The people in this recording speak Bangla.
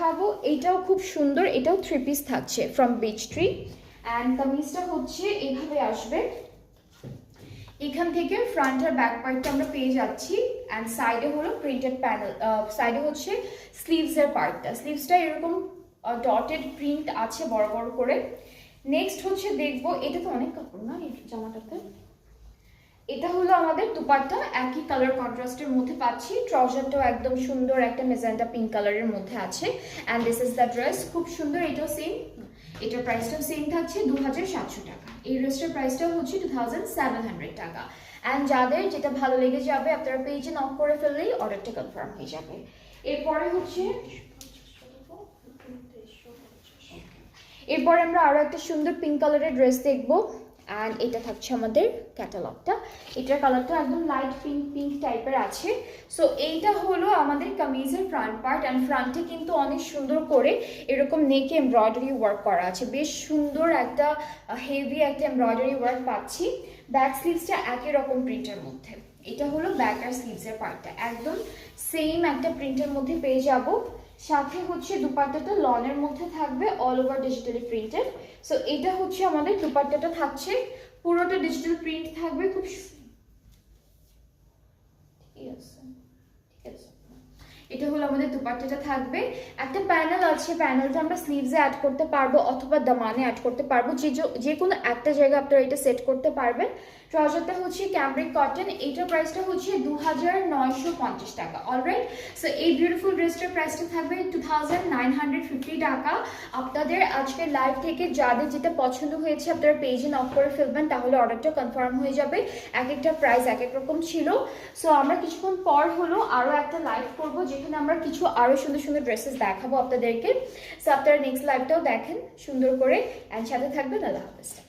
খাবো এটাও খুব সুন্দর, এটাও 3 পিস থাকছে ফ্রম বিচ ট্রি। অ্যান্ড কামিজটা হচ্ছে এইভাবে আসবে, এখান থেকে ফ্রন্ট আর ব্যাক পার্টটা আমরা পেয়ে যাচ্ছি। অ্যান্ড সাইডে হলো প্রিন্টেড প্যানেল, সাইডে হচ্ছে স্লিভসের পার্টটা, স্লিভসটা এরকম ডটেড প্রিন্ট আছে বড় বড় করে। নেক্সট হচ্ছে দেখবো, এটা তো অনেক কাপড় না এই জামাটাতে। এটা হলো আমাদের দুপাট্টা, একই কালার কন্ট্রাস্টের মধ্যে পাচ্ছি। ট্রাউজারটাও একদম সুন্দর একটা মেজেন্টা পিঙ্ক কালারের মধ্যে আছে। And this is the dress, খুব সুন্দর। এটাও সেম, এটার প্রাইসটাও সেম থাকছে 2700 টাকা। এই ড্রেসটার প্রাইসটাও হচ্ছে 2700 টাকা। অ্যান্ড যাদের যেটা ভালো লেগে যাবে আপনারা পেজে নক করে ফেললেই অর্ডারটা কনফার্ম হয়ে যাবে। এরপরে হচ্ছে এরপরে আমরা আরো একটা সুন্দর পিঙ্ক কালারের ড্রেস দেখবো। অ্যান্ড এটা থাকছে আমাদের ক্যাটালগটা, এটার কালারটা একদম লাইট পিঙ্ক পিঙ্ক টাইপের আছে। সো এইটা হলো আমাদের কামিজের ফ্রন্ট পার্ট। অ্যান্ড ফ্রন্টে কিন্তু অনেক সুন্দর করে এরকম নেকে এমব্রয়ডারি ওয়ার্ক করা আছে, বেশ সুন্দর একটা হেভি একটা এমব্রয়ডারি ওয়ার্ক পাচ্ছি। ব্যাক স্লিভসটা একই রকম প্রিন্টের মধ্যে, এটা হলো ব্যাক আর স্লিভসের পার্টটা একদম সেম একটা প্রিন্টের মধ্যে পেয়ে যাব। সাথে হচ্ছে দুপাট্টাটা লনের মধ্যে থাকবে, all over digitally printed. So এটা হচ্ছে আমাদের দুপাট্টাটা থাকছে, পুরোটা ডিজিটাল প্রিন্ট থাকবে, খুব ঠিক আছে। এটা হলো আমাদের দুপাট্টাটা থাকবে। একটা প্যানেল আছে, প্যানেলটা আমরা স্লিভসে অ্যাড করতে পারবো অথবা দামানে অ্যাড করতে পারবো, যে কোনো একটা জায়গায় আপনারা এটা সেট করতে পারবেন। ট্রাউজারটা হচ্ছে ক্যামব্রিক কটন, এইটার প্রাইসটা হচ্ছে 2950 টাকা। অলরাইট, সো এই বিউটিফুল ড্রেসটার প্রাইসটা থাকবে 2950 টাকা। আপনাদের আজকের লাইভ থেকে যাদের যেটা পছন্দ হয়েছে আপনারা পেজে নক করে ফেলবেন, তাহলে অর্ডারটা কনফার্ম হয়ে যাবে। এক একটা প্রাইস এক এক রকম ছিল। সো আমরা কিছুক্ষণ পর হলো আরও একটা লাইভ করবো, যেখানে আমরা কিছু আরও সুন্দর সুন্দর ড্রেসেস দেখাবো আপনাদেরকে। সো আপনারা নেক্সট লাইভটাও দেখেন সুন্দর করে, অ্যান্ড সাথে থাকবেন। আল্লাহ হাফেজ।